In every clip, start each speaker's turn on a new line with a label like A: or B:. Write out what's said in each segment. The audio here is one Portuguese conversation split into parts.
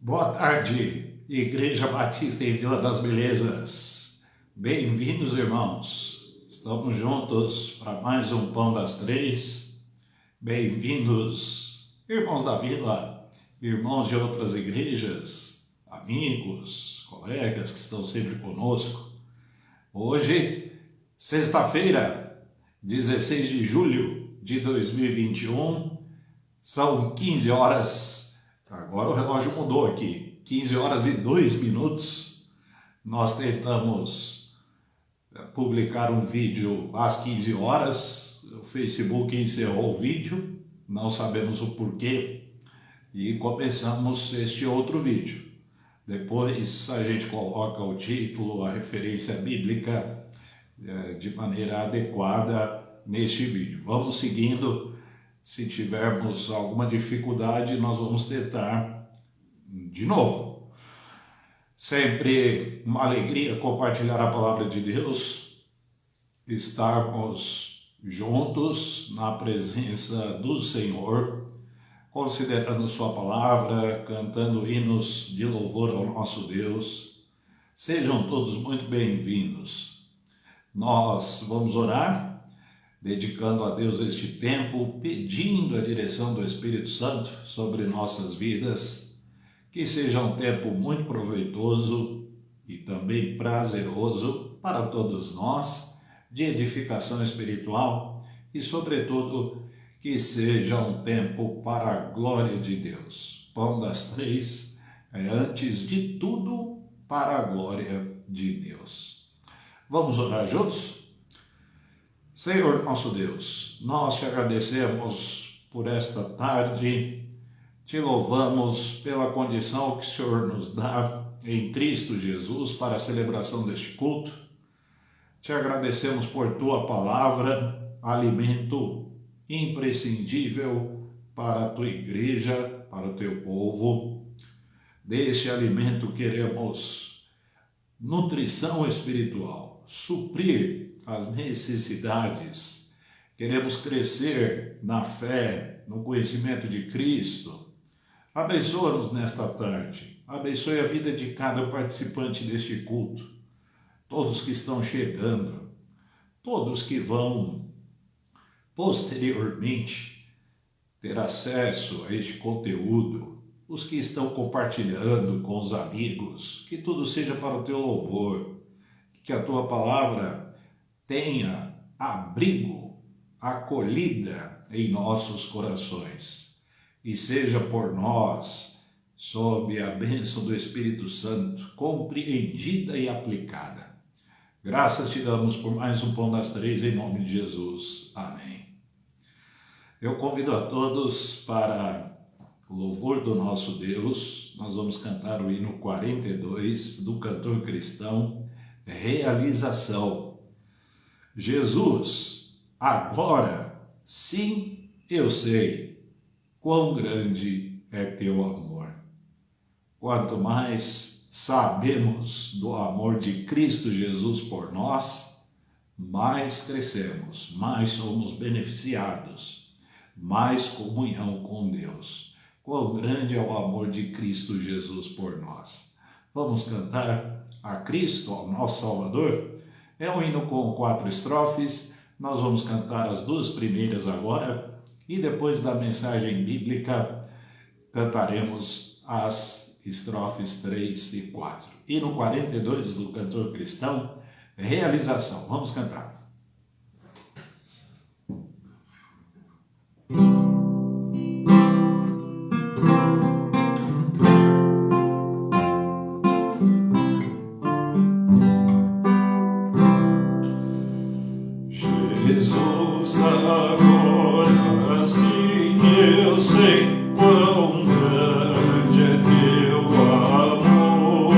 A: Boa tarde, Igreja Batista em Vila das Belezas. Bem-vindos, irmãos. Estamos juntos para mais um Pão das Três. Bem-vindos, irmãos da Vila, irmãos de outras igrejas, amigos, colegas que estão sempre conosco. Hoje, sexta-feira, 16 de julho de 2021, são 15 horas. Agora o relógio mudou aqui, 15 horas e 2 minutos. Nós tentamos publicar um vídeo às 15 horas, o Facebook encerrou o vídeo, não sabemos o porquê, e começamos este outro vídeo. Depois a gente coloca o título, a referência bíblica de maneira adequada neste vídeo. Vamos seguindo. Se tivermos alguma dificuldade, nós vamos tentar de novo. Sempre uma alegria compartilhar a palavra de Deus, estarmos juntos na presença do Senhor, considerando sua palavra, cantando hinos de louvor ao nosso Deus. Sejam todos muito bem-vindos. Nós vamos orar, dedicando a Deus este tempo, pedindo a direção do Espírito Santo sobre nossas vidas, que seja um tempo muito proveitoso e também prazeroso para todos nós, de edificação espiritual e, sobretudo, que seja um tempo para a glória de Deus. Pão das Três é, antes de tudo, para a glória de Deus. Vamos orar juntos? Senhor nosso Deus, nós te agradecemos por esta tarde, te louvamos pela condição que o Senhor nos dá em Cristo Jesus para a celebração deste culto. Te agradecemos por tua palavra, alimento imprescindível para a tua igreja, para o teu povo. Deste alimento queremos nutrição espiritual, suprir as necessidades, queremos crescer na fé, no conhecimento de Cristo. Abençoa-nos nesta tarde, abençoe a vida de cada participante deste culto, todos que estão chegando, todos que vão posteriormente ter acesso a este conteúdo, os que estão compartilhando com os amigos, que tudo seja para o teu louvor, que a tua palavra tenha abrigo, acolhida em nossos corações e seja por nós, sob a bênção do Espírito Santo, compreendida e aplicada. Graças te damos por mais um Pão das Três, em nome de Jesus. Amém. Eu convido a todos para o louvor do nosso Deus. Nós vamos cantar o hino 42 do cantor cristão, Realização. Jesus, agora sim eu sei quão grande é teu amor. Quanto mais sabemos do amor de Cristo Jesus por nós, mais crescemos, mais somos beneficiados, mais comunhão com Deus. Quão grande é o amor de Cristo Jesus por nós. Vamos cantar a Cristo, ao nosso Salvador? É um hino com 4 estrofes, nós vamos cantar as 2 primeiras agora e depois da mensagem bíblica cantaremos as estrofes 3 e 4. Hino 42 do cantor cristão, Realização. Vamos cantar.
B: Jesus, agora sim eu sei quão grande é teu amor,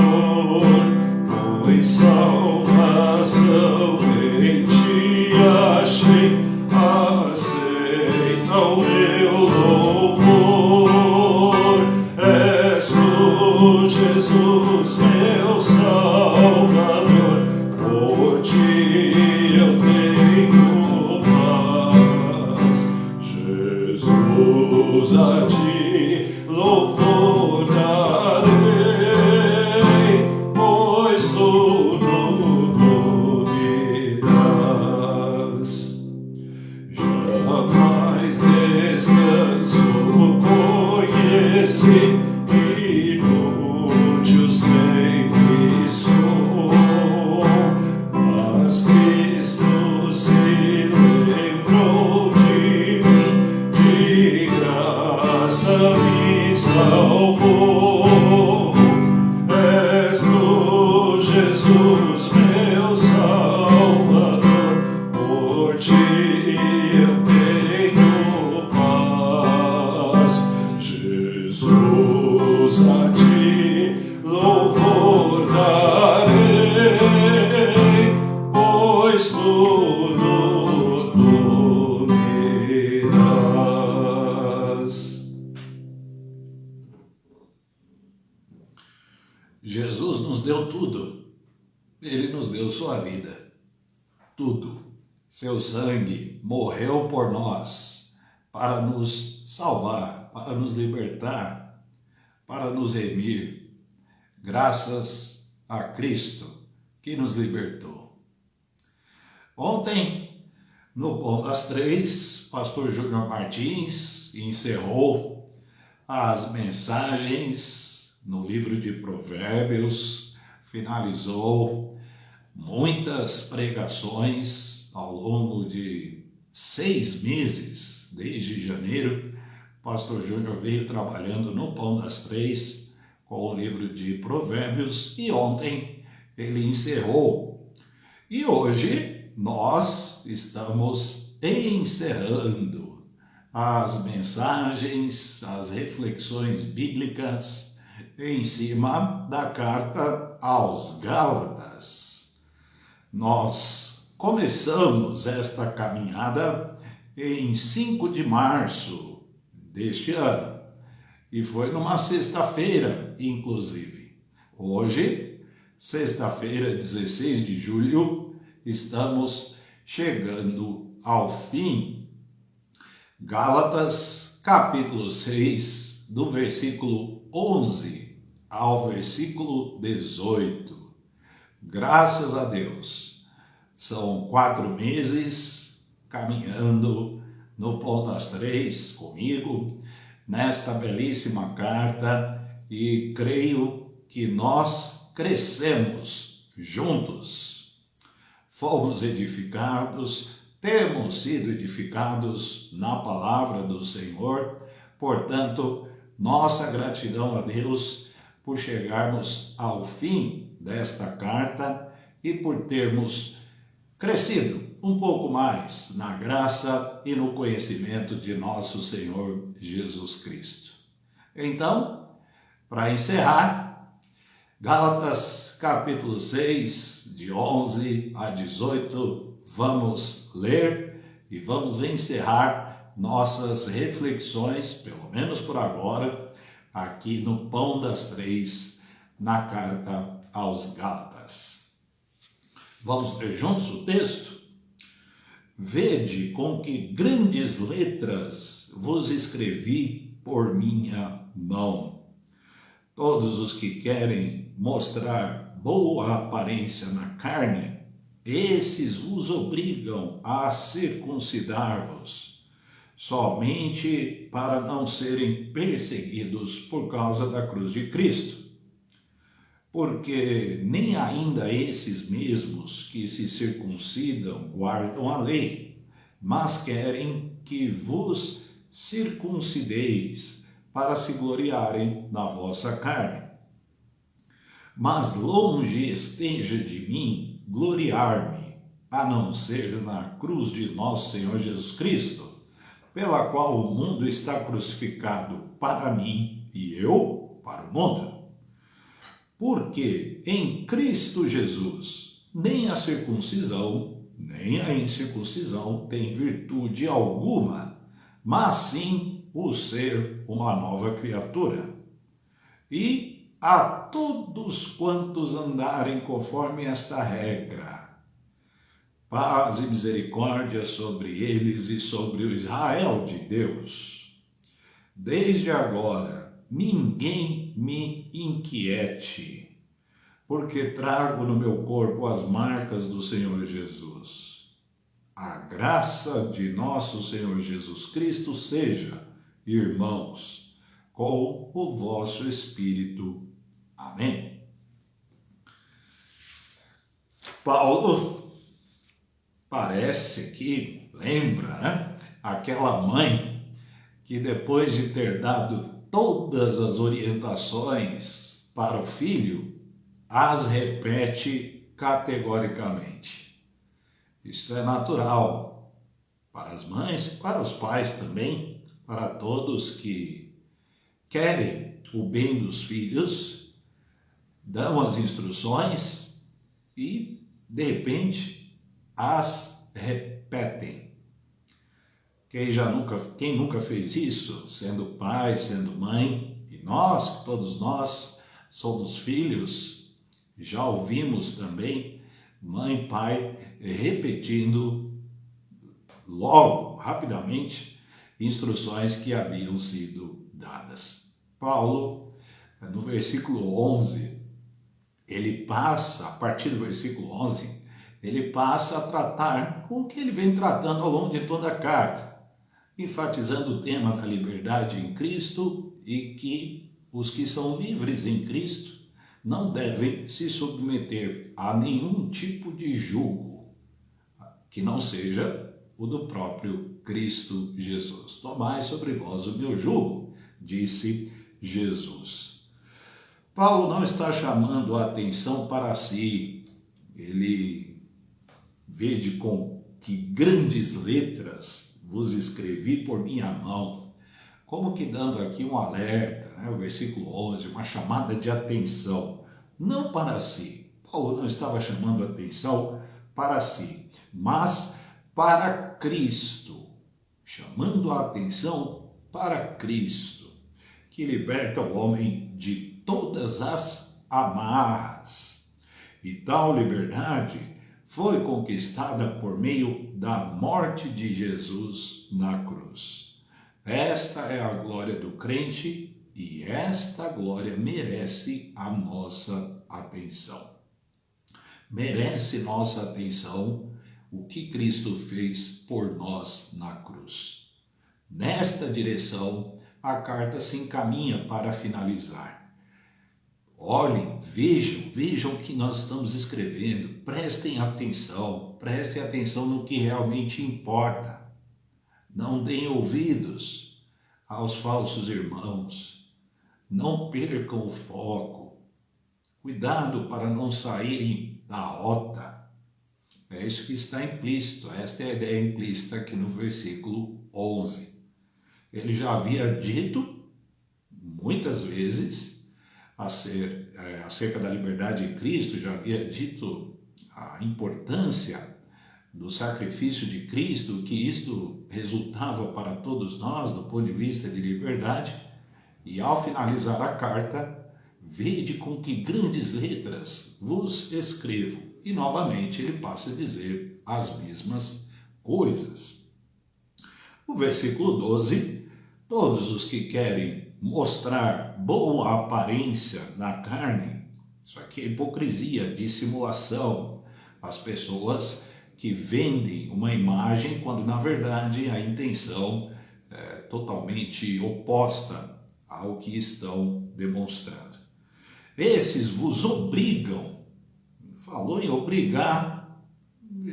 B: pois salvação em ti achei, aceita o meu louvor. És tu, Jesus, meu Salvador, por ti eu tenho paz. Jesus, a ti louvor darei. o conheci, inútil sempre sou, mas Cristo se lembrou de mim, de graça me salvou. És tu, Jesus, meu Salvador, por ti eu tenho paz. Jesus, a ti louvor darei, pois tudo tu me dás.
A: Jesus nos deu tudo. Ele nos deu sua vida. Tudo. Seu sangue morreu por nós para nos salvar, para nos libertar, para nos remir. Graças a Cristo que nos libertou. Ontem, no Pão das Três, pastor Júnior Martins encerrou as mensagens no livro de Provérbios, finalizou muitas pregações ao longo de 6 meses, desde janeiro. O pastor Júnior veio trabalhando no Pão das Três com o livro de Provérbios e ontem ele encerrou. E hoje nós estamos encerrando as mensagens, as reflexões bíblicas em cima da carta aos Gálatas. Nós começamos esta caminhada em 5 de março deste ano e foi numa sexta-feira, inclusive. Hoje, sexta-feira, 16 de julho, estamos chegando ao fim. Gálatas, capítulo 6, do versículo 11 ao versículo 18. Graças a Deus, são 4 meses caminhando no Pão das Três comigo, nesta belíssima carta, e creio que nós crescemos juntos. Fomos edificados, temos sido edificados na palavra do Senhor, portanto, nossa gratidão a Deus por chegarmos ao fim desta carta e por termos crescido um pouco mais na graça e no conhecimento de nosso Senhor Jesus Cristo. Então, para encerrar, Gálatas capítulo 6, de 11 a 18, vamos ler e vamos encerrar nossas reflexões, pelo menos por agora, aqui no Pão das Três, na carta aos Gálatas. Vamos ler juntos o texto? Vede com que grandes letras vos escrevi por minha mão. Todos os que querem mostrar boa aparência na carne, esses vos obrigam a circuncidar-vos, somente para não serem perseguidos por causa da cruz de Cristo. Porque nem ainda esses mesmos que se circuncidam guardam a lei, mas querem que vos circuncideis para se gloriarem na vossa carne. Mas longe esteja de mim gloriar-me, a não ser na cruz de nosso Senhor Jesus Cristo, pela qual o mundo está crucificado para mim e eu para o mundo. Porque em Cristo Jesus nem a circuncisão, nem a incircuncisão tem virtude alguma, mas sim o ser uma nova criatura. E a todos quantos andarem conforme esta regra, paz e misericórdia sobre eles e sobre o Israel de Deus. Desde agora, ninguém me inquiete, porque trago no meu corpo as marcas do Senhor Jesus. A graça de nosso Senhor Jesus Cristo seja irmãos, com o vosso Espírito. Amém. Paulo parece que lembra, né? Aquela mãe que depois de ter dado todas as orientações para o filho, as repete categoricamente. Isto é natural para as mães, para os pais também, para todos que querem o bem dos filhos, dão as instruções e, de repente, as repetem. Quem nunca fez isso, sendo pai, sendo mãe, e nós, todos nós, somos filhos, já ouvimos também mãe e pai repetindo logo, rapidamente, instruções que haviam sido dadas. Paulo, no versículo 11, ele passa, a partir do versículo 11, ele passa a tratar com o que ele vem tratando ao longo de toda a carta, enfatizando o tema da liberdade em Cristo e que os que são livres em Cristo não devem se submeter a nenhum tipo de jugo que não seja o do próprio Cristo Jesus. Tomai sobre vós o meu jugo, disse Jesus. Paulo não está chamando a atenção para si. Ele vede com que grandes letras vos escrevi por minha mão, como que dando aqui um alerta, né? O versículo 11, uma chamada de atenção, não para si. Paulo não estava chamando atenção para si, mas para Cristo, chamando a atenção para Cristo, que liberta o homem de todas as amarras. E tal liberdade foi conquistada por meio da morte de Jesus na cruz. Esta é a glória do crente e esta glória merece a nossa atenção. Merece nossa atenção o que Cristo fez por nós na cruz. Nesta direção, a carta se encaminha para finalizar. Olhem, vejam o que nós estamos escrevendo, prestem atenção no que realmente importa. Não deem ouvidos aos falsos irmãos, não percam o foco, cuidado para não saírem da rota. É isso que está implícito, esta é a ideia implícita aqui no versículo 11. Ele já havia dito muitas vezes acerca da liberdade em Cristo, já havia dito a importância do sacrifício de Cristo, que isto resultava para todos nós do ponto de vista de liberdade, e ao finalizar a carta, vede com que grandes letras vos escrevo, e novamente ele passa a dizer as mesmas coisas. O versículo 12, todos os que querem mostrar boa aparência na carne, isso aqui é hipocrisia, dissimulação. As pessoas que vendem uma imagem quando na verdade a intenção é totalmente oposta ao que estão demonstrando. Esses vos obrigam, falou em obrigar,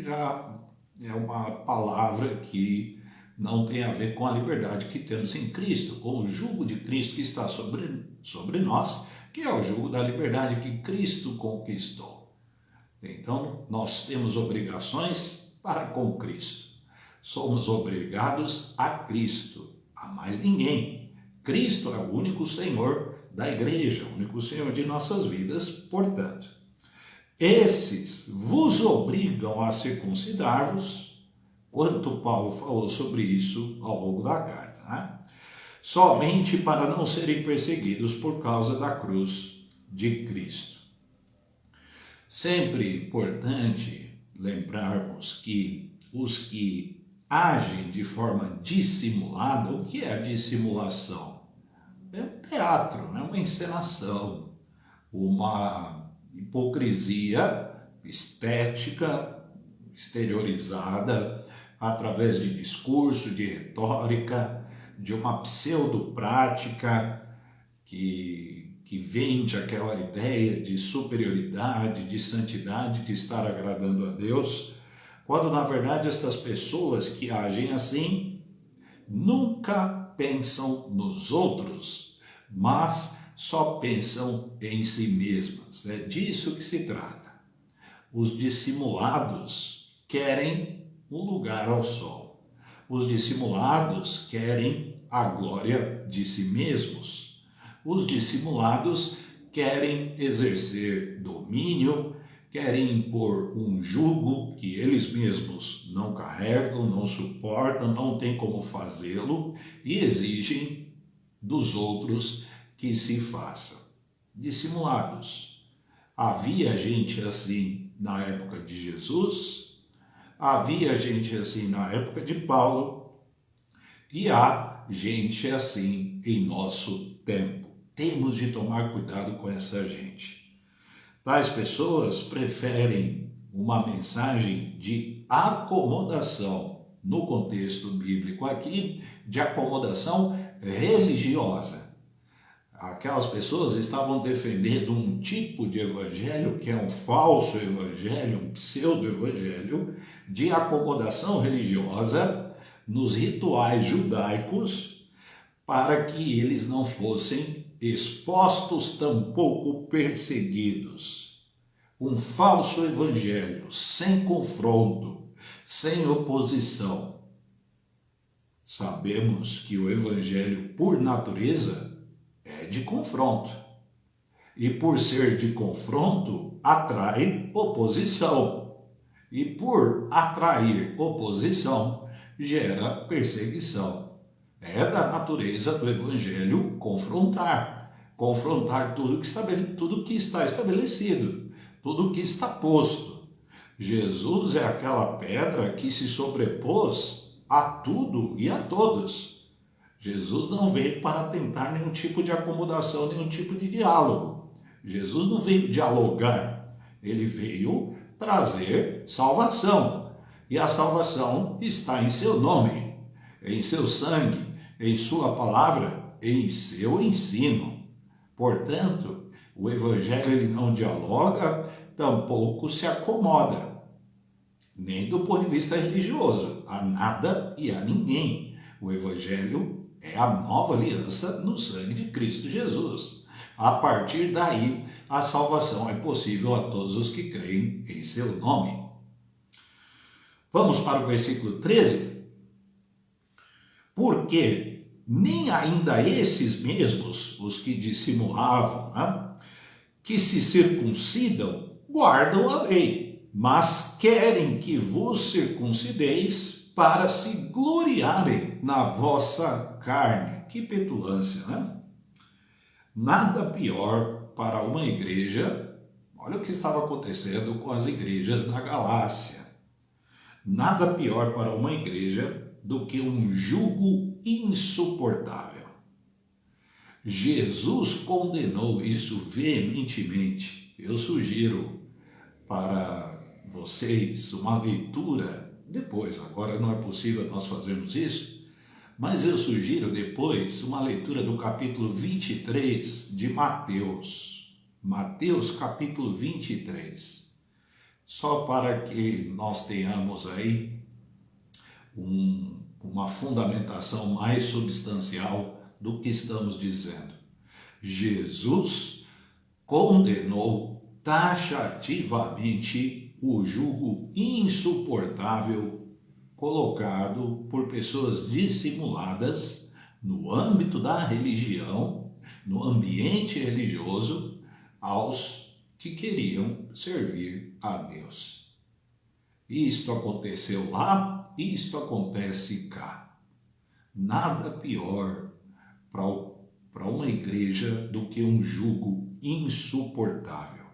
A: já é uma palavra que não tem a ver com a liberdade que temos em Cristo, com o jugo de Cristo que está sobre nós, que é o jugo da liberdade que Cristo conquistou. Então, nós temos obrigações para com Cristo. Somos obrigados a Cristo, a mais ninguém. Cristo é o único Senhor da igreja, o único Senhor de nossas vidas, portanto. Esses vos obrigam a circuncidar-vos, quanto Paulo falou sobre isso ao longo da carta, né? Somente para não serem perseguidos por causa da cruz de Cristo. Sempre importante lembrarmos que os que agem de forma dissimulada, o que é a dissimulação? É um teatro, é uma encenação, uma hipocrisia estética, exteriorizada, através de discurso, de retórica, de uma pseudo-prática que vende aquela ideia de superioridade, de santidade, de estar agradando a Deus, quando na verdade estas pessoas que agem assim nunca pensam nos outros, mas só pensam em si mesmas. É disso que se trata. Os dissimulados querem um lugar ao sol. Os dissimulados querem a glória de si mesmos. Os dissimulados querem exercer domínio, querem impor um jugo que eles mesmos não carregam, não suportam, não têm como fazê-lo e exigem dos outros que se façam. Dissimulados. Havia gente assim na época de Jesus, havia gente assim na época de Paulo e há gente assim em nosso tempo. Temos de tomar cuidado com essa gente. Tais pessoas preferem uma mensagem de acomodação, no contexto bíblico aqui, de acomodação religiosa. Aquelas pessoas estavam defendendo um tipo de evangelho que é um falso evangelho, um pseudo-evangelho, de acomodação religiosa nos rituais judaicos, para que eles não fossem expostos, tampouco perseguidos. Um falso evangelho, sem confronto, sem oposição. Sabemos que o evangelho, por natureza, é de confronto. E por ser de confronto, atrai oposição. E por atrair oposição, gera perseguição. É da natureza do evangelho confrontar. Confrontar tudo que está estabelecido, tudo que está posto. Jesus é aquela pedra que se sobrepôs a tudo e a todos. Jesus não veio para tentar nenhum tipo de acomodação, nenhum tipo de diálogo. Jesus não veio dialogar, ele veio trazer salvação. E a salvação está em seu nome, em seu sangue, em sua palavra, em seu ensino. Portanto, o evangelho ele não dialoga, tampouco se acomoda, nem do ponto de vista religioso, a nada e a ninguém. O evangelho é a nova aliança no sangue de Cristo Jesus. A partir daí, a salvação é possível a todos os que creem em seu nome. Vamos para o versículo 13. Porque nem ainda esses mesmos, os que dissimulavam, que se circuncidam, guardam a lei, mas querem que vos circuncideis para se gloriarem na vossa carne. Que petulância, né? Nada pior para uma igreja, olha o que estava acontecendo com as igrejas na Galácia. Nada pior para uma igreja do que um jugo insuportável. Jesus condenou isso veementemente. Eu sugiro para vocês uma leitura depois, agora não é possível nós fazermos isso, mas eu sugiro depois uma leitura do capítulo 23 de Mateus. Mateus capítulo 23. Só para que nós tenhamos aí uma fundamentação mais substancial do que estamos dizendo. Jesus condenou taxativamente o jugo insuportável colocado por pessoas dissimuladas no âmbito da religião, no ambiente religioso, aos que queriam servir a Deus. Isto aconteceu lá, isto acontece cá. Nada pior para uma igreja do que um jugo insuportável.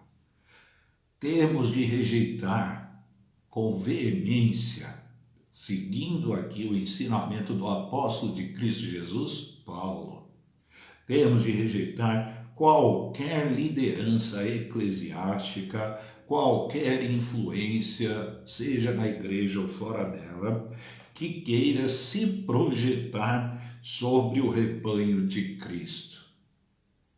A: Temos de rejeitar com veemência, seguindo aqui o ensinamento do apóstolo de Cristo Jesus, Paulo. Temos de rejeitar qualquer liderança eclesiástica, qualquer influência, seja na igreja ou fora dela, que queira se projetar sobre o rebanho de Cristo.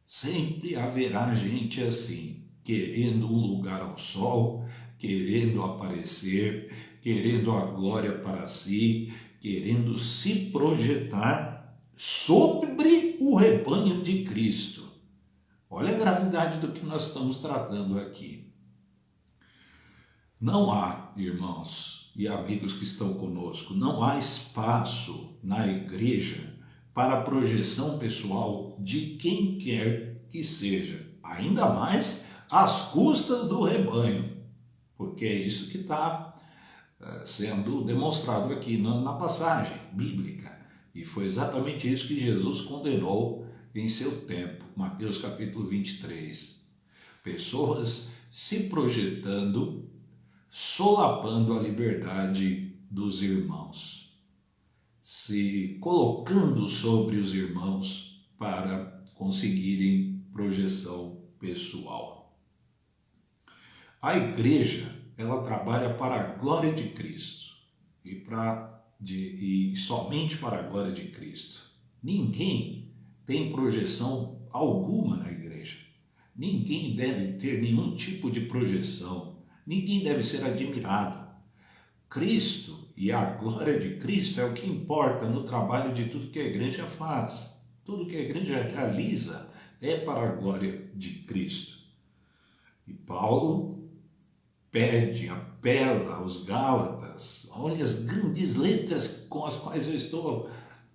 A: Sempre haverá gente assim, querendo um lugar ao sol, querendo aparecer, querendo a glória para si, querendo se projetar sobre o rebanho de Cristo. Olha a gravidade do que nós estamos tratando aqui. Não há, irmãos e amigos que estão conosco, não há espaço na igreja para projeção pessoal de quem quer que seja, ainda mais às custas do rebanho, porque é isso que está sendo demonstrado aqui na passagem bíblica, e foi exatamente isso que Jesus condenou em seu tempo, Mateus capítulo 23. Pessoas se projetando, solapando a liberdade dos irmãos, se colocando sobre os irmãos para conseguirem projeção pessoal. A igreja, ela trabalha para a glória de Cristo e somente para a glória de Cristo. Ninguém tem projeção alguma na igreja. Ninguém deve ter nenhum tipo de projeção. Ninguém deve ser admirado. Cristo e a glória de Cristo é o que importa no trabalho de tudo que a igreja faz. Tudo que a igreja realiza é para a glória de Cristo. E Paulo apela aos Gálatas, olha as grandes letras com as quais eu estou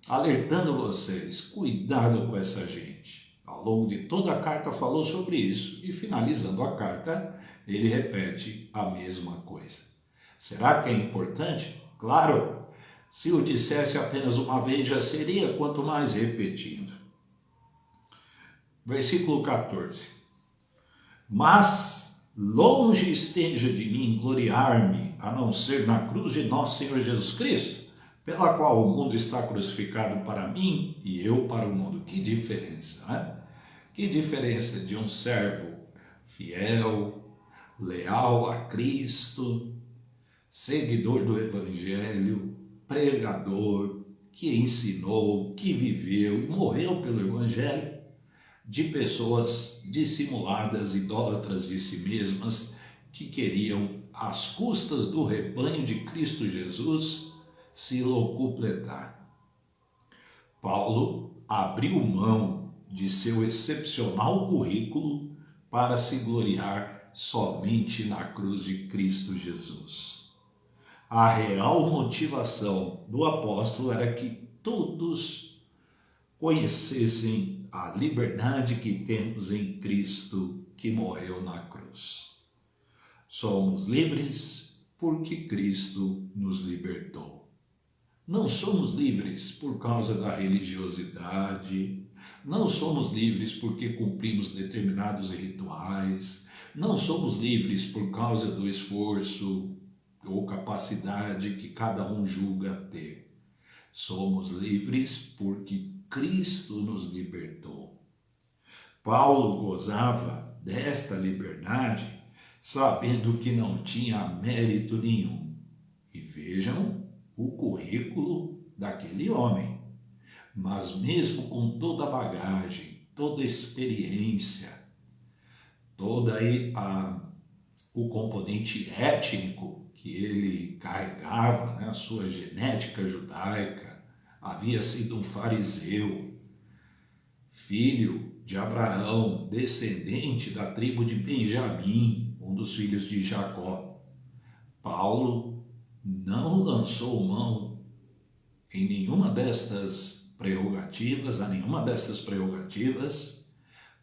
A: alertando vocês, cuidado com essa gente. Ao longo de toda a carta falou sobre isso e finalizando a carta, ele repete a mesma coisa. Será que é importante? Claro, se o dissesse apenas uma vez já seria, quanto mais repetindo. Versículo 14. Mas longe esteja de mim gloriar-me, a não ser na cruz de nosso Senhor Jesus Cristo, pela qual o mundo está crucificado para mim e eu para o mundo. Que diferença, né? Que diferença de um servo fiel, leal a Cristo, seguidor do Evangelho, pregador, que ensinou, que viveu e morreu pelo Evangelho, de pessoas dissimuladas, idólatras de si mesmas, que queriam, às custas do rebanho de Cristo Jesus, se locupletar. Paulo abriu mão de seu excepcional currículo para se gloriar somente na cruz de Cristo Jesus. A real motivação do apóstolo era que todos conhecessem a liberdade que temos em Cristo que morreu na cruz. Somos livres porque Cristo nos libertou. Não somos livres por causa da religiosidade, não somos livres porque cumprimos determinados rituais, não somos livres por causa do esforço ou capacidade que cada um julga ter. Somos livres porque Cristo nos libertou. Paulo gozava desta liberdade, sabendo que não tinha mérito nenhum. E vejam o currículo daquele homem. Mas mesmo com toda a bagagem, toda a experiência, o componente étnico que ele carregava, né, a sua genética judaica, havia sido um fariseu, filho de Abraão, descendente da tribo de Benjamim, um dos filhos de Jacó. Paulo não lançou mão em nenhuma destas prerrogativas,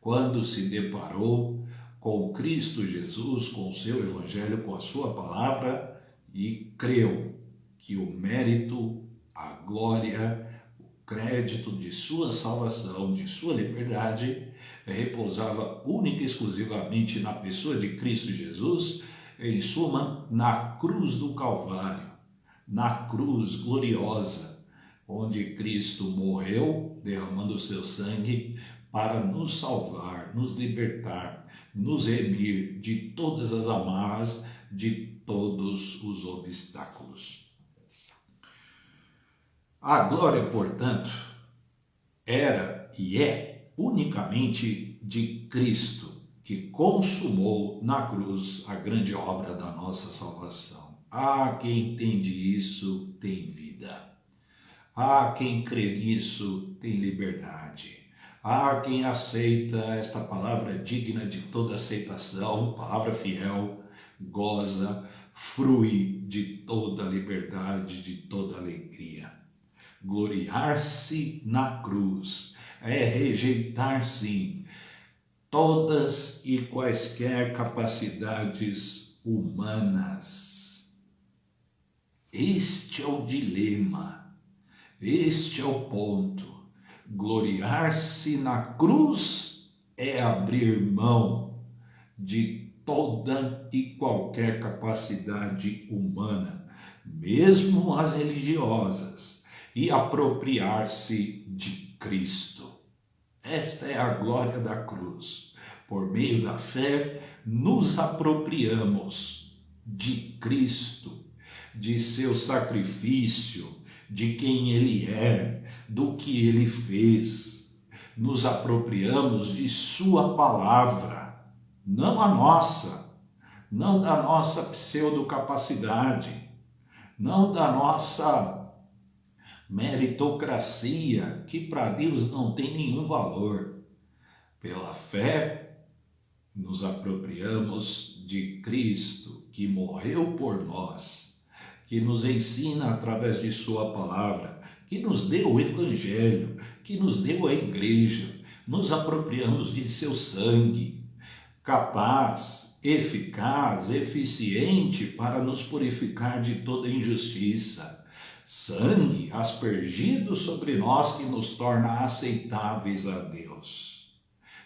A: quando se deparou com Cristo Jesus, com o seu evangelho, com a sua palavra, e creu que o mérito, a glória, o crédito de sua salvação, de sua liberdade, repousava única e exclusivamente na pessoa de Cristo Jesus, em suma, na cruz do Calvário, na cruz gloriosa, onde Cristo morreu, derramando o seu sangue, para nos salvar, nos libertar, nos remir de todas as amarras, de todos os obstáculos. A glória, portanto, era e é unicamente de Cristo, que consumou na cruz a grande obra da nossa salvação. Quem entende isso tem vida. Quem crê nisso tem liberdade. Quem aceita esta palavra digna de toda aceitação, palavra fiel, goza, frui de toda liberdade, de toda alegria. Gloriar-se na cruz é rejeitar, sim, todas e quaisquer capacidades humanas. Este é o dilema, este é o ponto. Gloriar-se na cruz é abrir mão de toda e qualquer capacidade humana, mesmo as religiosas, e apropriar-se de Cristo. Esta é a glória da cruz. Por meio da fé, nos apropriamos de Cristo, de seu sacrifício, de quem Ele é, do que Ele fez. Nos apropriamos de sua palavra, não a nossa, não da nossa pseudocapacidade, não da nossa meritocracia, que para Deus não tem nenhum valor. Pela fé, nos apropriamos de Cristo, que morreu por nós, que nos ensina através de sua palavra, que nos deu o Evangelho, que nos deu a igreja. Nos apropriamos de seu sangue, capaz, eficaz, eficiente para nos purificar de toda injustiça. Sangue aspergido sobre nós que nos torna aceitáveis a Deus.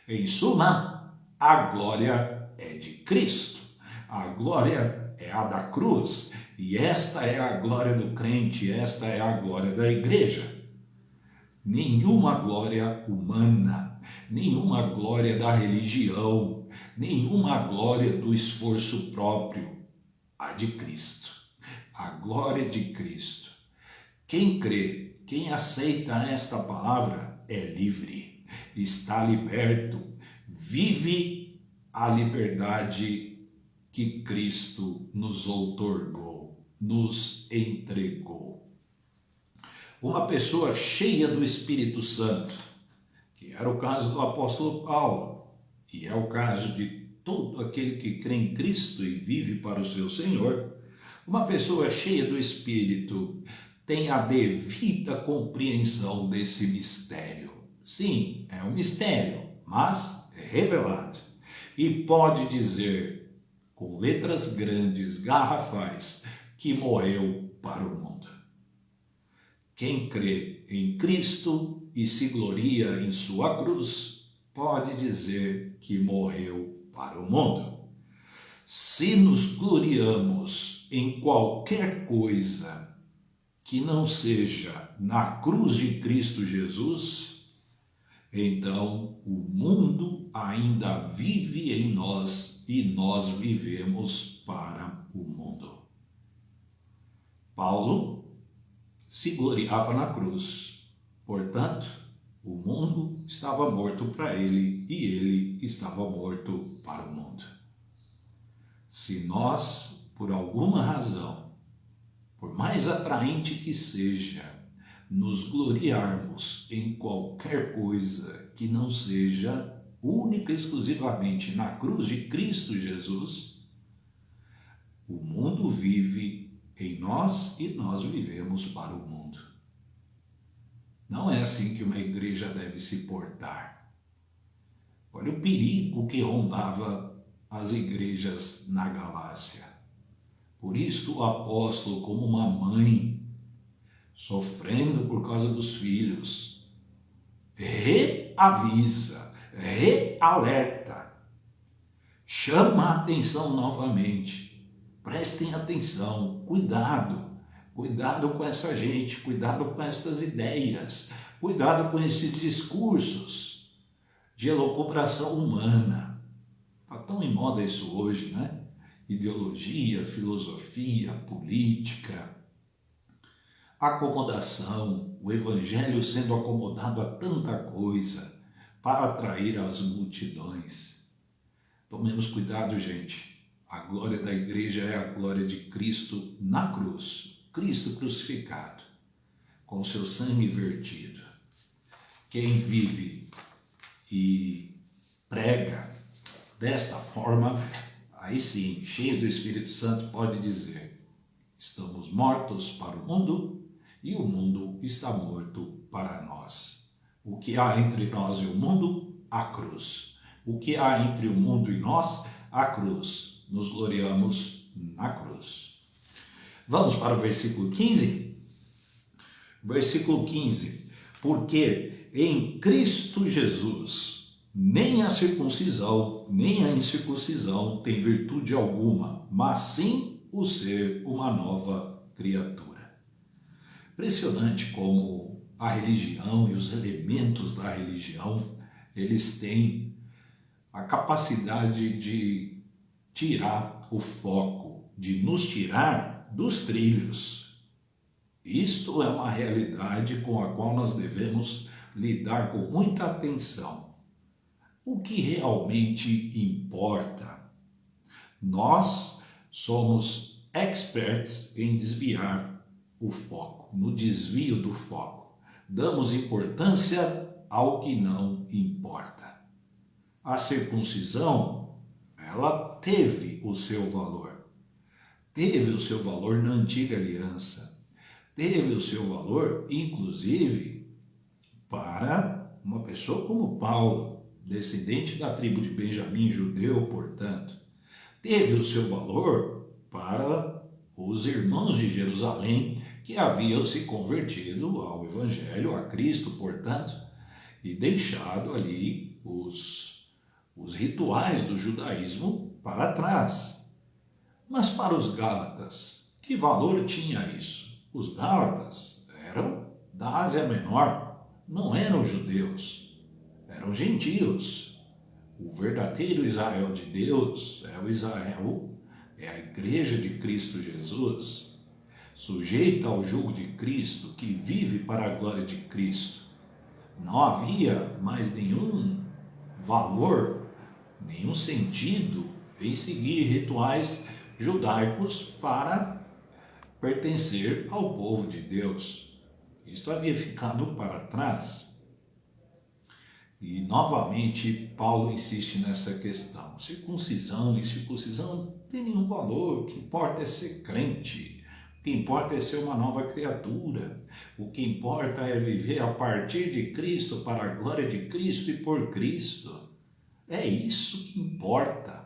A: Em suma, a glória é de Cristo, a glória é a da cruz, e esta é a glória do crente, esta é a glória da igreja. Nenhuma glória humana, nenhuma glória da religião, nenhuma glória do esforço próprio, a de Cristo, a glória de Cristo. Quem crê, quem aceita esta palavra é livre, está liberto, vive a liberdade que Cristo nos outorgou, nos entregou. Uma pessoa cheia do Espírito Santo, que era o caso do apóstolo Paulo, e é o caso de todo aquele que crê em Cristo e vive para o seu Senhor, uma pessoa cheia do Espírito tem a devida compreensão desse mistério. Sim, é um mistério, mas é revelado. E pode dizer, com letras grandes, garrafais, que morreu para o mundo. Quem crê em Cristo e se gloria em sua cruz, pode dizer que morreu para o mundo. Se nos gloriamos em qualquer coisa que não seja na cruz de Cristo Jesus, então o mundo ainda vive em nós e nós vivemos para o mundo. Paulo se gloriava na cruz, portanto, o mundo estava morto para ele e ele estava morto para o mundo. Se nós, por alguma razão, por mais atraente que seja, nos gloriarmos em qualquer coisa que não seja única e exclusivamente na cruz de Cristo Jesus, o mundo vive em nós e nós vivemos para o mundo. Não é assim que uma igreja deve se portar. Olha o perigo que rondava as igrejas na Galácia. Por isso o apóstolo, como uma mãe, sofrendo por causa dos filhos, reavisa, realerta, chama a atenção novamente. Prestem atenção, cuidado com essa gente, cuidado com essas ideias, cuidado com esses discursos de elucubração humana. Está tão em moda isso hoje, né? Ideologia, filosofia, política. acomodação, o evangelho sendo acomodado a tanta coisa para atrair as multidões. Tomemos cuidado, gente. A glória da igreja é a glória de Cristo na cruz, Cristo crucificado, com seu sangue vertido. Quem vive e prega desta forma, aí sim, cheio do Espírito Santo, pode dizer: estamos mortos para o mundo e o mundo está morto para nós. O que há entre nós e o mundo? A cruz. O que há entre o mundo e nós? A cruz. Nos gloriamos na cruz. Vamos para o versículo 15? Versículo 15. Porque em Cristo Jesus, nem a circuncisão, nem a incircuncisão tem virtude alguma, mas sim o ser uma nova criatura. Impressionante como a religião e os elementos da religião, eles têm a capacidade de tirar o foco, de nos tirar dos trilhos. Isto é uma realidade com a qual nós devemos lidar com muita atenção. O que realmente importa? Nós somos experts em desviar o foco, no desvio do foco. Damos importância ao que não importa. A circuncisão, ela teve o seu valor. Teve o seu valor na antiga aliança. Teve o seu valor, inclusive, para uma pessoa como Paulo, descendente da tribo de Benjamim, judeu, portanto. Teve o seu valor para os irmãos de Jerusalém que haviam se convertido ao Evangelho, a Cristo, portanto, e deixado ali os rituais do judaísmo para trás. Mas para os gálatas, que valor tinha isso? Os gálatas eram da Ásia Menor, não eram judeus, eram gentios. O verdadeiro Israel de Deus é o Israel, é a igreja de Cristo Jesus, sujeita ao jugo de Cristo, que vive para a glória de Cristo. Não havia mais nenhum valor, nenhum sentido em seguir rituais judaicos para pertencer ao povo de Deus. Isto havia ficado para trás. E novamente Paulo insiste nessa questão. Circuncisão e circuncisão não tem nenhum valor. O que importa é ser crente. O que importa é ser uma nova criatura. O que importa é viver a partir de Cristo, para a glória de Cristo e por Cristo. É isso que importa.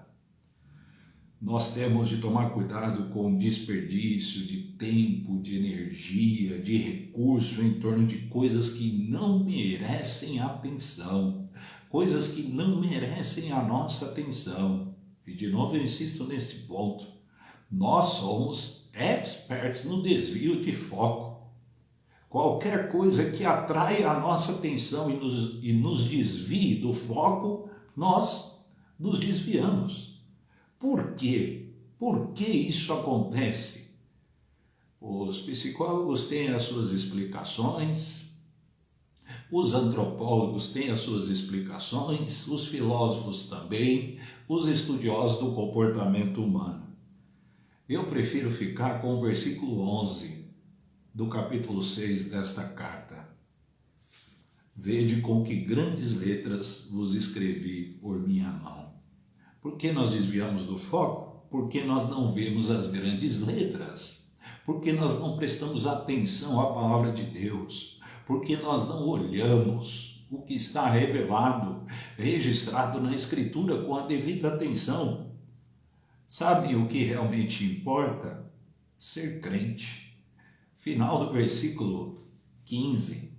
A: Nós temos de tomar cuidado com o desperdício de tempo, de energia, de recurso em torno de coisas que não merecem atenção, coisas que não merecem a nossa atenção. E de novo eu insisto nesse ponto. Nós somos experts no desvio de foco. Qualquer coisa que atrai a nossa atenção e nos desvie do foco, nós nos desviamos. Por quê? Por que isso acontece? Os psicólogos têm as suas explicações, os antropólogos têm as suas explicações, os filósofos também, os estudiosos do comportamento humano. Eu prefiro ficar com o versículo 11 do capítulo 6 desta carta. Vede com que grandes letras vos escrevi por minha mão. Por que nós desviamos do foco? Porque nós não vemos as grandes letras. Porque nós não prestamos atenção à palavra de Deus. Porque nós não olhamos o que está revelado, registrado na Escritura com a devida atenção. Sabe o que realmente importa? Ser crente. Final do versículo 15.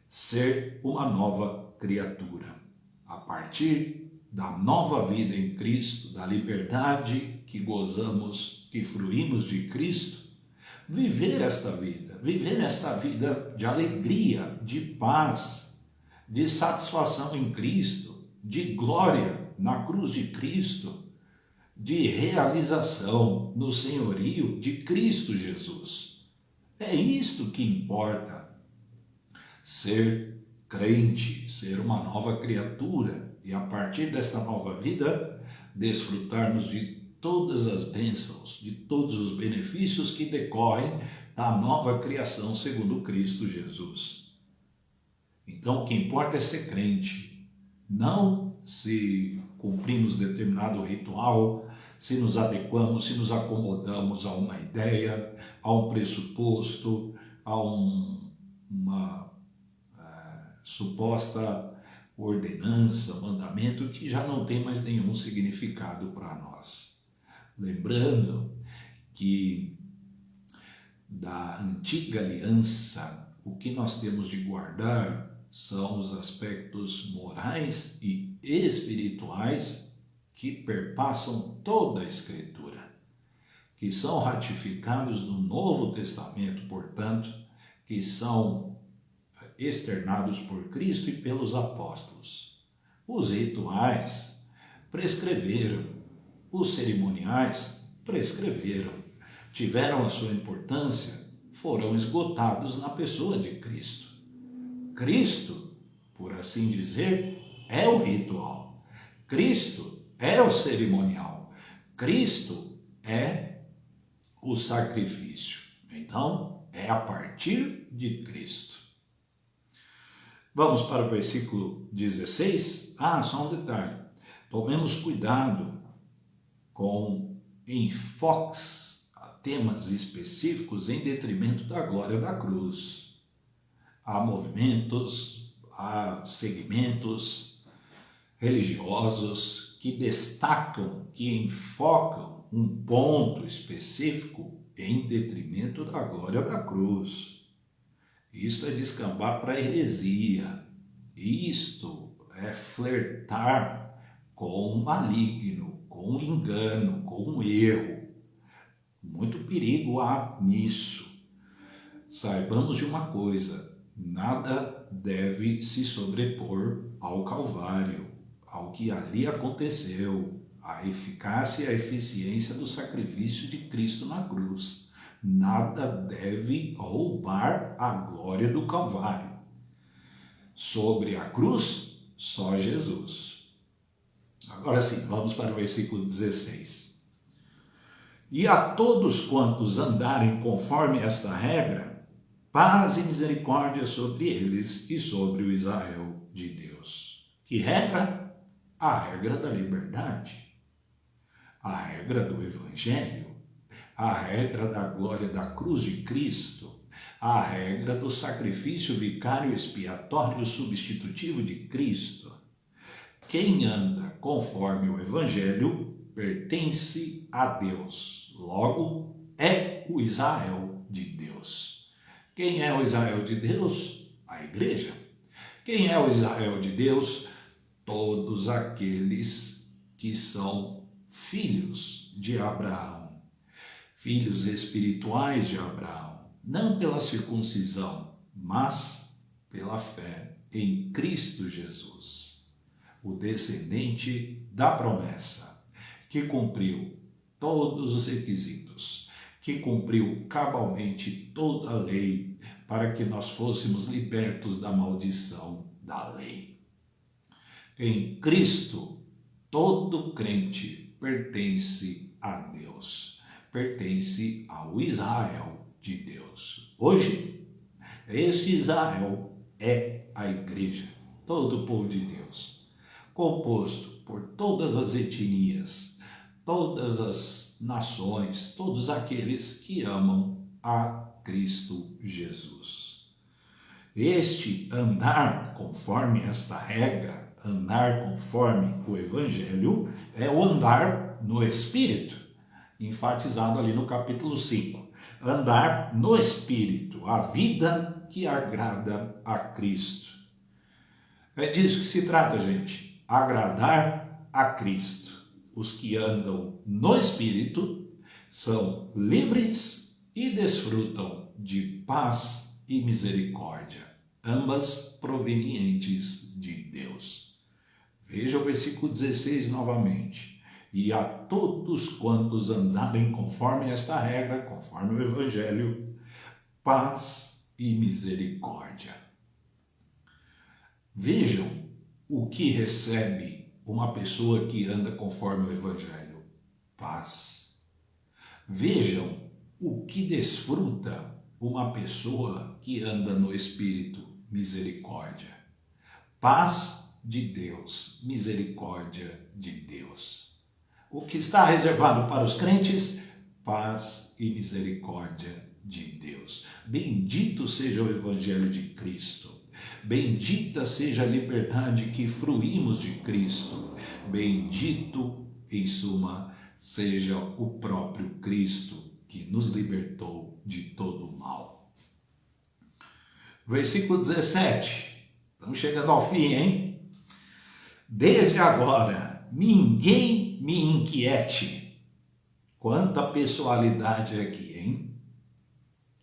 A: Ser uma nova criatura. A partir da nova vida em Cristo, da liberdade que gozamos, que fruímos de Cristo, viver esta vida de alegria, de paz, de satisfação em Cristo, de glória na cruz de Cristo, de realização no senhorio de Cristo Jesus. É isto que importa. Ser crente, ser uma nova criatura e a partir desta nova vida, desfrutarmos de todas as bênçãos, de todos os benefícios que decorrem da nova criação segundo Cristo Jesus. Então, o que importa é ser crente, não se cumprimos determinado ritual, se nos adequamos, se nos acomodamos a uma ideia, a um pressuposto, a uma suposta ordenança, mandamento que já não tem mais nenhum significado para nós. Lembrando que da antiga aliança, o que nós temos de guardar são os aspectos morais e espirituais que perpassam toda a Escritura, que são ratificados no Novo Testamento, portanto, que são externados por Cristo e pelos apóstolos. Os rituais prescreveram, os cerimoniais prescreveram, tiveram a sua importância, foram esgotados na pessoa de Cristo. Cristo, por assim dizer, é o ritual. Cristo é o cerimonial. Cristo é o sacrifício. Então, é a partir de Cristo. Vamos para o versículo 16. Só um detalhe. Tomemos cuidado com enfoques a temas específicos em detrimento da glória da cruz. Há movimentos, há segmentos religiosos que destacam, que enfocam um ponto específico em detrimento da glória da cruz. Isto é descambar para a heresia. Isto é flertar com o maligno, com o engano, com o erro. Muito perigo há nisso. Saibamos de uma coisa: nada deve se sobrepor ao Calvário, ao que ali aconteceu, a eficácia e a eficiência do sacrifício de Cristo na cruz. Nada deve roubar a glória do Calvário. Sobre a cruz, só Jesus. Agora sim, vamos para o versículo 16. E a todos quantos andarem conforme esta regra, paz e misericórdia sobre eles e sobre o Israel de Deus. Que regra? A regra da liberdade, a regra do Evangelho, a regra da glória da cruz de Cristo, a regra do sacrifício vicário expiatório substitutivo de Cristo. Quem anda conforme o Evangelho pertence a Deus, logo é o Israel de Deus. Quem é o Israel de Deus? A igreja. Quem é o Israel de Deus? Todos aqueles que são filhos de Abraão, filhos espirituais de Abraão, não pela circuncisão, mas pela fé em Cristo Jesus, o descendente da promessa, que cumpriu todos os requisitos, que cumpriu cabalmente toda a lei para que nós fôssemos libertos da maldição da lei. Em Cristo, todo crente pertence a Deus, pertence ao Israel de Deus. Hoje, este Israel é a igreja, todo o povo de Deus, composto por todas as etnias, todas as nações, todos aqueles que amam a Cristo Jesus. Este andar conforme esta regra, andar conforme o Evangelho, é o andar no Espírito, enfatizado ali no capítulo 5. Andar no Espírito, a vida que agrada a Cristo. É disso que se trata, gente, agradar a Cristo. Os que andam no Espírito são livres e desfrutam de paz e misericórdia, ambas provenientes de Deus. Veja o versículo 16 novamente. E a todos quantos andarem conforme esta regra, conforme o Evangelho, paz e misericórdia. Vejam o que recebe uma pessoa que anda conforme o Evangelho: paz. Vejam o que desfruta uma pessoa que anda no Espírito: misericórdia. Paz de Deus, misericórdia de Deus. O que está reservado para os crentes: paz e misericórdia de Deus. Bendito seja o Evangelho de Cristo. Bendita seja a liberdade que fruímos de Cristo. Bendito, em suma, seja o próprio Cristo que nos libertou de todo o mal. Versículo 17. Estamos chegando ao fim, hein? Desde agora, ninguém me inquiete. Quanta pessoalidade aqui, hein?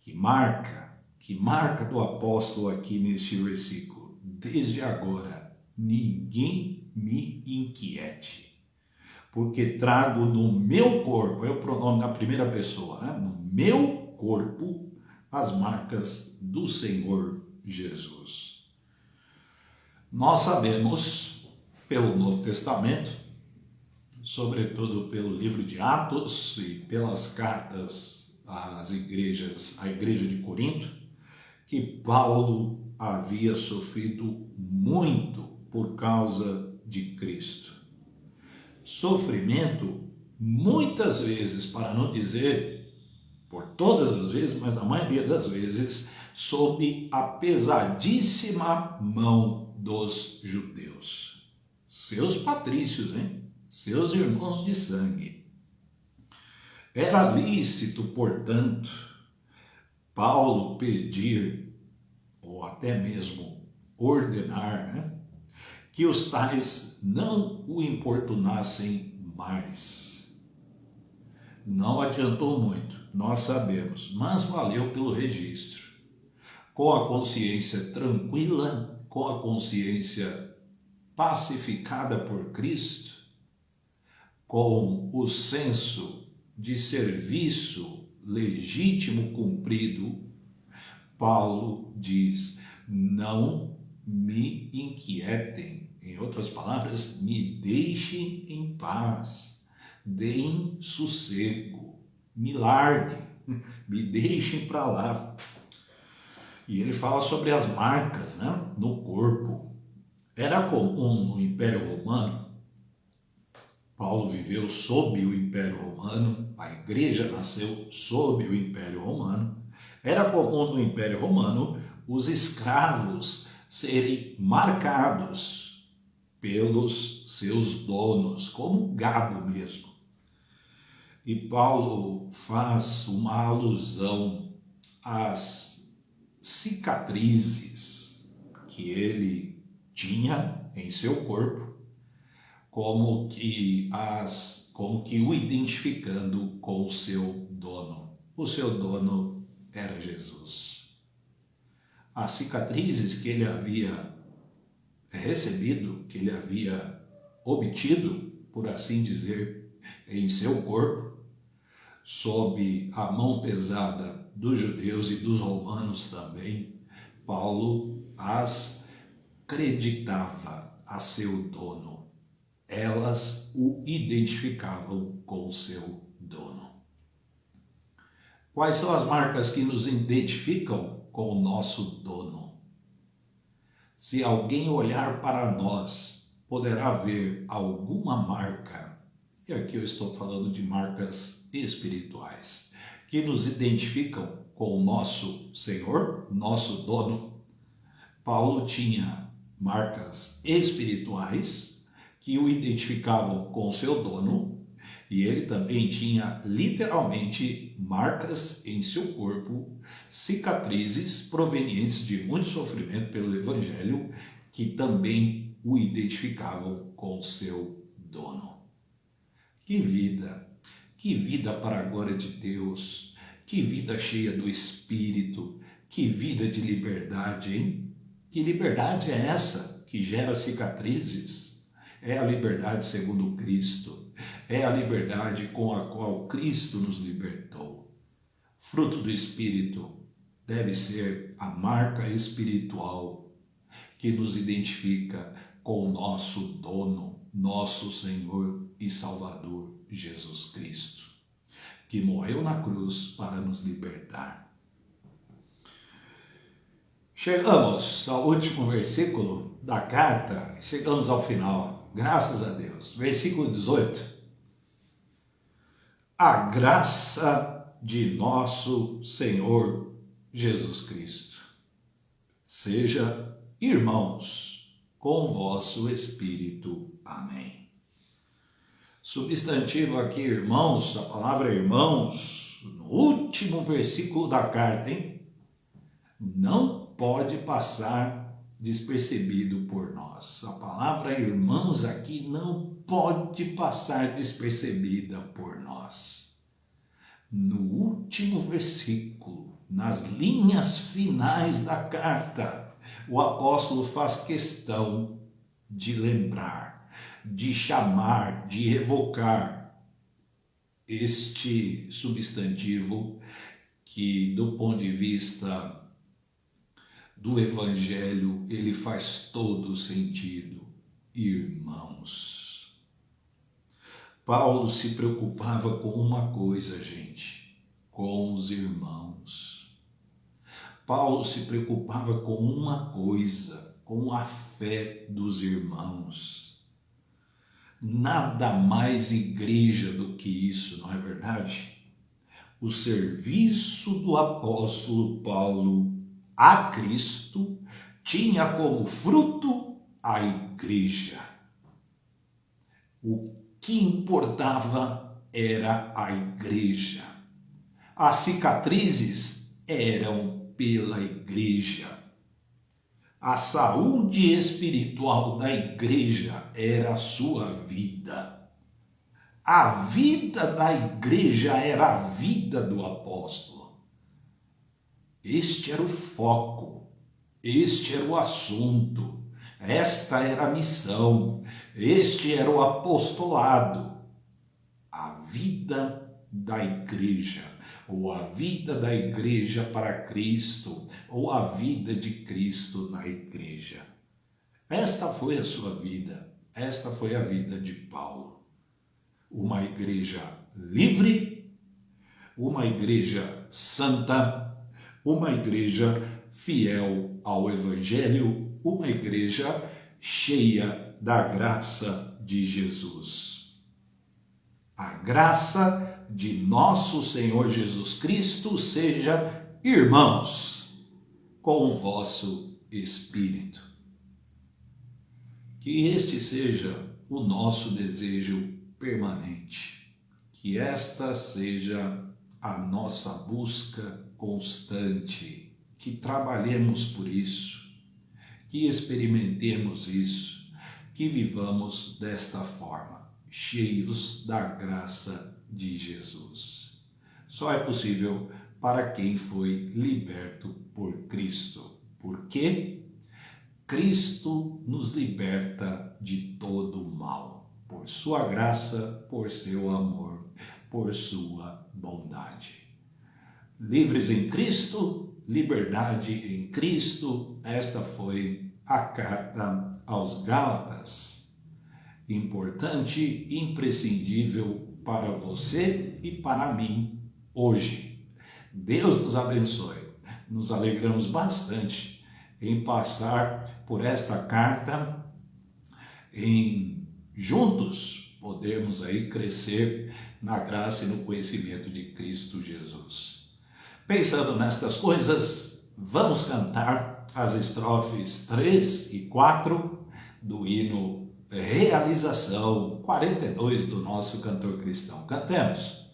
A: Que marca do apóstolo aqui neste versículo. Desde agora, ninguém me inquiete, porque trago no meu corpo, é o pronome da primeira pessoa, né? No meu corpo, as marcas do Senhor Jesus. Nós sabemos, pelo Novo Testamento, sobretudo pelo livro de Atos e pelas cartas às igrejas, à igreja de Corinto, que Paulo havia sofrido muito por causa de Cristo. Sofrimento, muitas vezes, para não dizer por todas as vezes, mas na maioria das vezes, sob a pesadíssima mão dos judeus. Seus patrícios, hein? Seus irmãos de sangue. Era lícito, portanto, Paulo pedir, ou até mesmo ordenar, né, que os tais não o importunassem mais. Não adiantou muito, nós sabemos, mas valeu pelo registro. Com a consciência tranquila, com a consciência pacificada por Cristo, com o senso de serviço legítimo cumprido, Paulo diz: não me inquietem. Em outras palavras, me deixem em paz, deem sossego, me larguem, me deixem para lá. E ele fala sobre as marcas, né, no corpo. Era comum no Império Romano. Paulo viveu sob o Império Romano, a igreja nasceu sob o Império Romano. Era comum no Império Romano os escravos serem marcados pelos seus donos, como gado mesmo. E Paulo faz uma alusão às cicatrizes que ele tinha em seu corpo, como que o identificando com o seu dono. O seu dono era Jesus. As cicatrizes que ele havia recebido, que ele havia obtido, por assim dizer, em seu corpo, sob a mão pesada dos judeus e dos romanos também, Paulo as creditava a seu dono. Elas o identificavam com o seu dono. Quais são as marcas que nos identificam com o nosso dono? Se alguém olhar para nós, poderá ver alguma marca, e aqui eu estou falando de marcas espirituais, que nos identificam com o nosso Senhor, nosso dono. Paulo tinha marcas espirituais que o identificavam com o seu dono, e ele também tinha literalmente marcas em seu corpo, cicatrizes provenientes de muito sofrimento pelo Evangelho, que também o identificavam com o seu dono. Que vida para a glória de Deus, que vida cheia do Espírito, que vida de liberdade, hein? Que liberdade é essa que gera cicatrizes? É a liberdade segundo Cristo, é a liberdade com a qual Cristo nos libertou. Fruto do Espírito deve ser a marca espiritual que nos identifica com o nosso dono, nosso Senhor e Salvador Jesus Cristo, que morreu na cruz para nos libertar. Chegamos ao último versículo da carta, chegamos ao final, graças a Deus. Versículo 18. A graça de nosso Senhor Jesus Cristo seja, irmãos, com vosso espírito. Amém. Substantivo aqui, irmãos, a palavra irmãos, no último versículo da carta, hein? Não pode passar despercebido por nós. A palavra irmãos aqui não pode passar despercebida por nós. No último versículo, nas linhas finais da carta, o apóstolo faz questão de lembrar, de chamar, de evocar este substantivo que, do ponto de vista do Evangelho, ele faz todo sentido. Irmãos. Paulo se preocupava com uma coisa, gente, com os irmãos. Paulo se preocupava com uma coisa, com a fé dos irmãos. Nada mais igreja do que isso, não é verdade? O serviço do apóstolo Paulo a Cristo tinha como fruto a igreja. O que importava era a igreja. As cicatrizes eram pela igreja. A saúde espiritual da igreja era a sua vida. A vida da igreja era a vida do apóstolo. Este era o foco, este era o assunto, esta era a missão, este era o apostolado. A vida da igreja, ou a vida da igreja para Cristo, ou a vida de Cristo na igreja. Esta foi a sua vida, esta foi a vida de Paulo. Uma igreja livre, uma igreja santa, uma igreja fiel ao Evangelho, uma igreja cheia da graça de Jesus. A graça de nosso Senhor Jesus Cristo seja, irmãos, com o vosso espírito. Que este seja o nosso desejo permanente, que esta seja a nossa busca constante, que trabalhemos por isso, que experimentemos isso, que vivamos desta forma, cheios da graça de Jesus. Só é possível para quem foi liberto por Cristo. Por quê? Cristo nos liberta de todo o mal, por sua graça, por seu amor, por sua bondade. Livres em Cristo, liberdade em Cristo, esta foi a carta aos Gálatas. Importante, imprescindível para você e para mim hoje. Deus nos abençoe. Nos alegramos bastante em passar por esta carta, em juntos podermos aí crescer na graça e no conhecimento de Cristo Jesus. Pensando nestas coisas, vamos cantar as estrofes 3 e 4 do hino Realização 42 do nosso cantor cristão. Cantemos.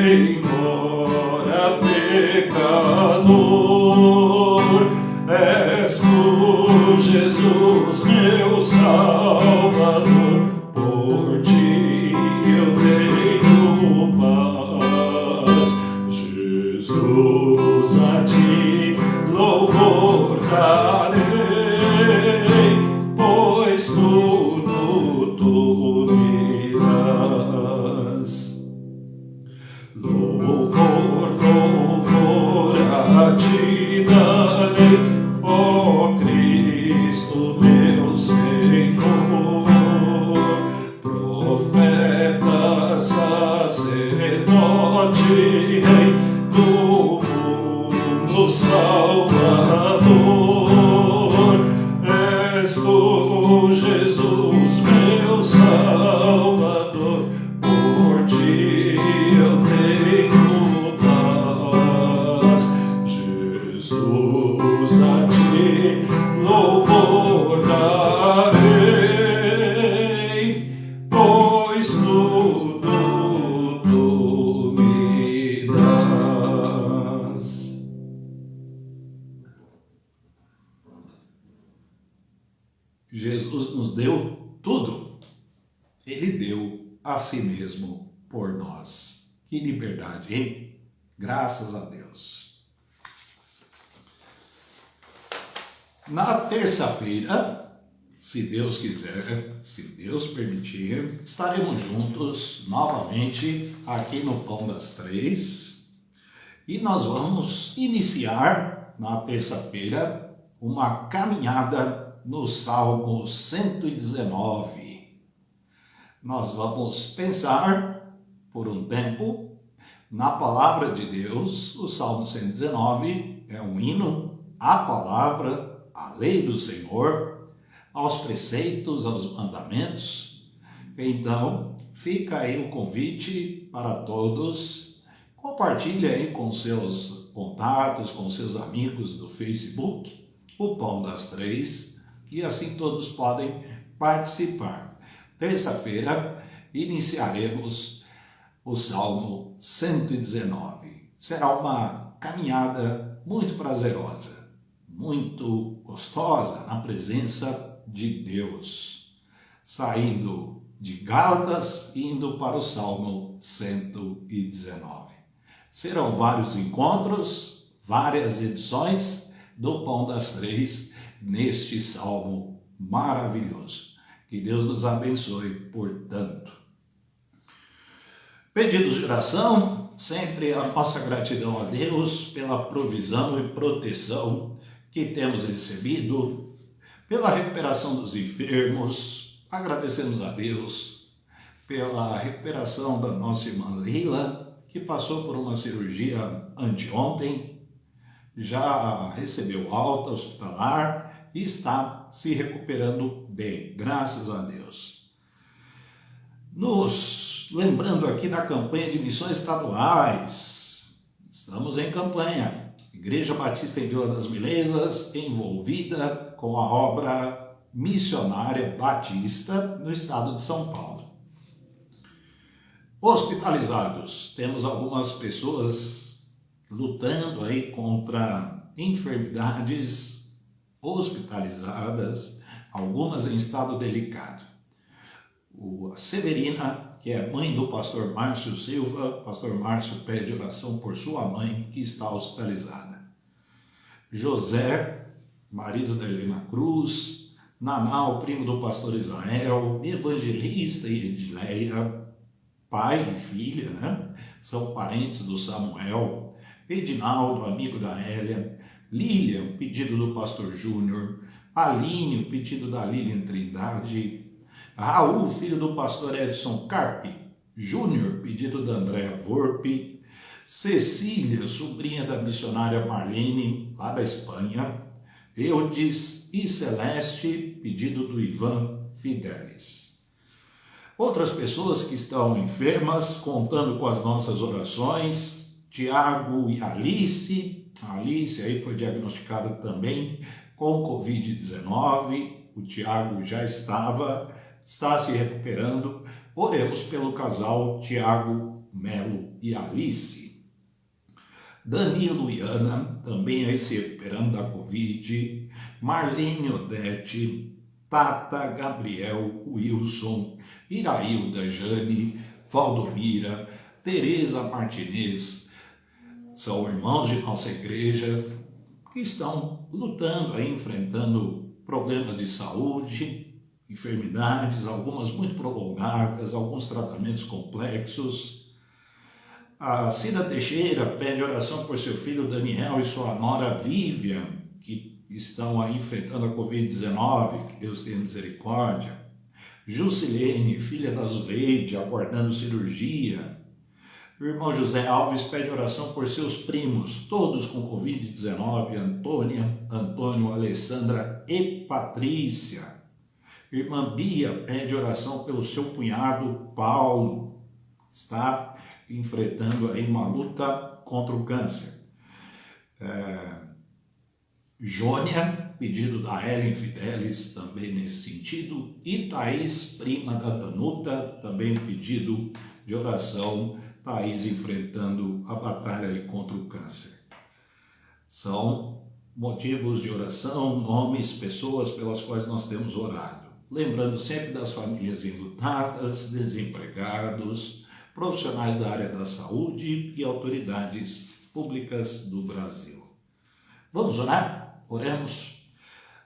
B: Embora pecado Salvador, por ti eu tenho paz. Jesus, a ti louvor darei, pois tudo tu me das.
A: Jesus nos deu tudo. Ele deu a si mesmo por nós. Que liberdade, hein? Graças a Deus. Na terça-feira, se Deus quiser, se Deus permitir, estaremos juntos novamente aqui no Pão das Três e nós vamos iniciar na terça-feira uma caminhada no Salmo 119. Nós vamos pensar por um tempo na palavra de Deus. O Salmo 119 é um hino à palavra, à lei do Senhor, aos preceitos, aos mandamentos. Então, fica aí o convite para todos. Compartilhe aí com seus contatos, com seus amigos do Facebook, o Pão das Três, e assim todos podem participar. Terça-feira iniciaremos o Salmo 119. Será uma caminhada muito prazerosa, muito gostosa na presença de Deus. Saindo de Gálatas e indo para o Salmo 119. Serão vários encontros, várias edições do Pão das Três neste salmo maravilhoso. Que Deus nos abençoe, portanto. Pedidos de oração, sempre a nossa gratidão a Deus pela provisão e proteção que temos recebido, pela recuperação dos enfermos. Agradecemos a Deus pela recuperação da nossa irmã Leila, que passou por uma cirurgia anteontem, já recebeu alta hospitalar e está se recuperando bem, graças a Deus. Nos lembrando aqui da campanha de missões estaduais, estamos em campanha. Igreja Batista em Vila das Milezas, envolvida com a obra missionária batista no estado de São Paulo. Hospitalizados, temos algumas pessoas lutando aí contra enfermidades hospitalizadas, algumas em estado delicado. A Severina, que é mãe do pastor Márcio Silva, pastor Márcio pede oração por sua mãe, que está hospitalizada. José, marido da Helena Cruz, Naná, o primo do pastor Israel, Evangelista e Edileia, pai e filha, né? São parentes do Samuel. Edinaldo, amigo da Hélia. Lilian, pedido do pastor Júnior. Aline, pedido da Lilian Trindade. Raul, filho do pastor Edson Carpe. Júnior, pedido da Andréa Volpe. Cecília, sobrinha da missionária Marlene, lá da Espanha. Eudes e Celeste, pedido do Ivan Fidelis. Outras pessoas que estão enfermas, contando com as nossas orações. Tiago e Alice. A Alice aí foi diagnosticada também com Covid-19. O Tiago já está se recuperando. Oremos pelo casal Tiago, Melo e Alice. Danilo e Ana, também aí se recuperando da Covid. Marlene Odete, Tata, Gabriel, Wilson, Irailda, Jane, Valdomira, Tereza Martinez. São irmãos de nossa igreja que estão lutando aí, enfrentando problemas de saúde, enfermidades, algumas muito prolongadas, alguns tratamentos complexos. A Cida Teixeira pede oração por seu filho Daniel e sua nora Vivian, que estão aí enfrentando a Covid-19, que Deus tenha misericórdia. Jusilene, filha da Zuleide, aguardando cirurgia. O irmão José Alves pede oração por seus primos, todos com Covid-19, Antônia, Antônio, Alessandra e Patrícia. Irmã Bia pede oração pelo seu cunhado Paulo, está enfrentando aí uma luta contra o câncer. Jônia, pedido da Ellen Fidelis, também nesse sentido. E Thaís, prima da Danuta, também pedido de oração. Thaís enfrentando a batalha contra o câncer. São motivos de oração, nomes, pessoas pelas quais nós temos orado. Lembrando sempre das famílias enlutadas, desempregados, profissionais da área da saúde e autoridades públicas do Brasil. Vamos orar? Oremos.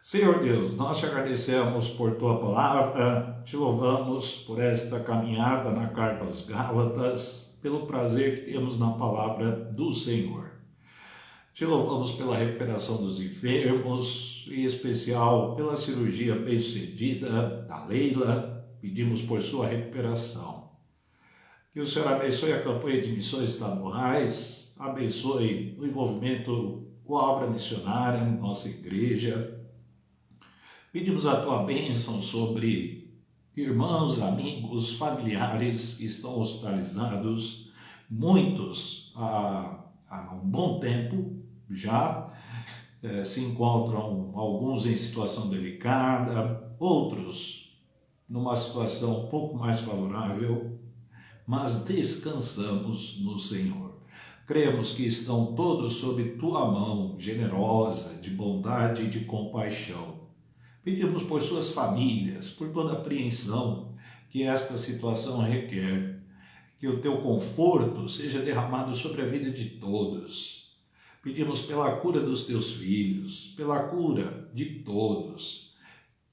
A: Senhor Deus, nós te agradecemos por tua palavra, te louvamos por esta caminhada na carta aos Gálatas, pelo prazer que temos na palavra do Senhor. Te louvamos pela recuperação dos enfermos, em especial pela cirurgia bem-sucedida da Leila, pedimos por sua recuperação. Que o Senhor abençoe a campanha de missões estaduais, abençoe o envolvimento com a obra missionária em nossa igreja. Pedimos a tua bênção sobre irmãos, amigos, familiares que estão hospitalizados, muitos há um bom tempo já, se encontram alguns em situação delicada, outros numa situação um pouco mais favorável, mas descansamos no Senhor. Cremos que estão todos sob tua mão generosa, de bondade e de compaixão. Pedimos por suas famílias, por toda a apreensão que esta situação requer, que o teu conforto seja derramado sobre a vida de todos. Pedimos pela cura dos teus filhos, pela cura de todos,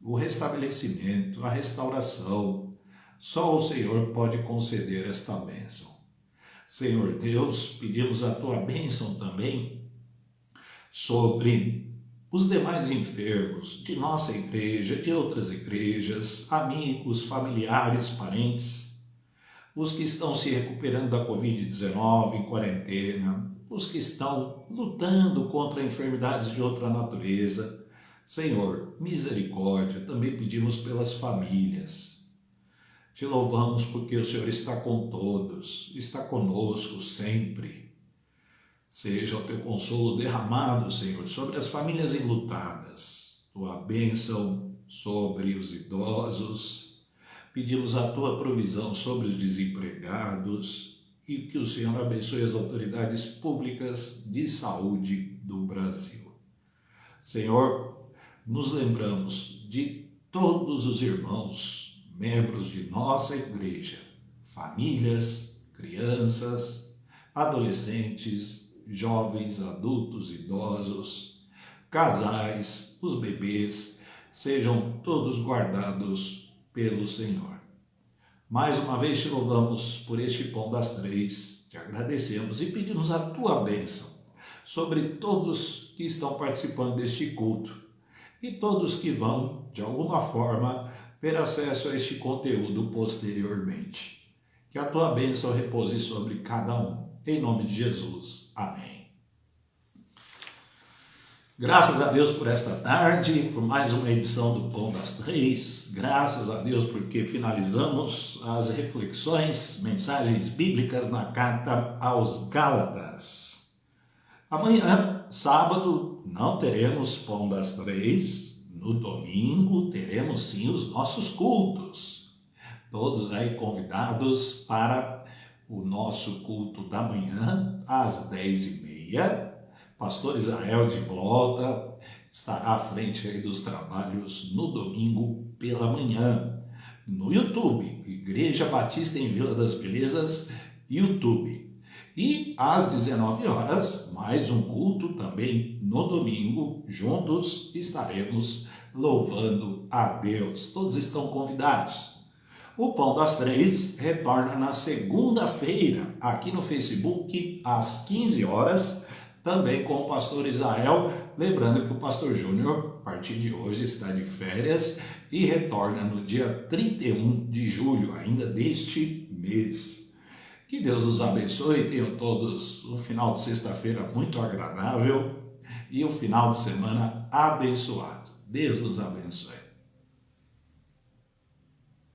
A: o restabelecimento, a restauração. Só o Senhor pode conceder esta bênção. Senhor Deus, pedimos a tua bênção também sobre os demais enfermos de nossa igreja, de outras igrejas, amigos, familiares, parentes, os que estão se recuperando da Covid-19 em quarentena, os que estão lutando contra enfermidades de outra natureza. Senhor, misericórdia, também pedimos pelas famílias. Te louvamos porque o Senhor está com todos, está conosco sempre. Seja o teu consolo derramado, Senhor, sobre as famílias enlutadas, tua bênção sobre os idosos. Pedimos a tua provisão sobre os desempregados e que o Senhor abençoe as autoridades públicas de saúde do Brasil. Senhor, nos lembramos de todos os irmãos, membros de nossa igreja, famílias, crianças, adolescentes, jovens, adultos, idosos, casais, os bebês, sejam todos guardados pelo Senhor. Mais uma vez te louvamos por este pão das três, te agradecemos e pedimos a tua bênção sobre todos que estão participando deste culto e todos que vão, de alguma forma, ter acesso a este conteúdo posteriormente. Que a tua bênção repouse sobre cada um. Em nome de Jesus. Amém. Graças a Deus por esta tarde, por mais uma edição do Pão das Três. Graças a Deus porque finalizamos as reflexões, mensagens bíblicas na carta aos Gálatas. Amanhã, sábado, não teremos Pão das Três. No domingo teremos sim os nossos cultos. Todos aí convidados para o nosso culto da manhã, às 10h30. Pastor Israel de volta, estará à frente aí dos trabalhos no domingo pela manhã. No YouTube, Igreja Batista em Vila das Belezas, YouTube. E às 19h, mais um culto também no domingo, juntos estaremos louvando a Deus. Todos estão convidados. O Pão das Três retorna na segunda-feira, aqui no Facebook, às 15h, também com o pastor Israel. Lembrando que o pastor Júnior, a partir de hoje, está de férias e retorna no dia 31 de julho, ainda deste mês. Que Deus nos abençoe, tenham todos um final de sexta-feira muito agradável e um final de semana abençoado. Deus nos abençoe.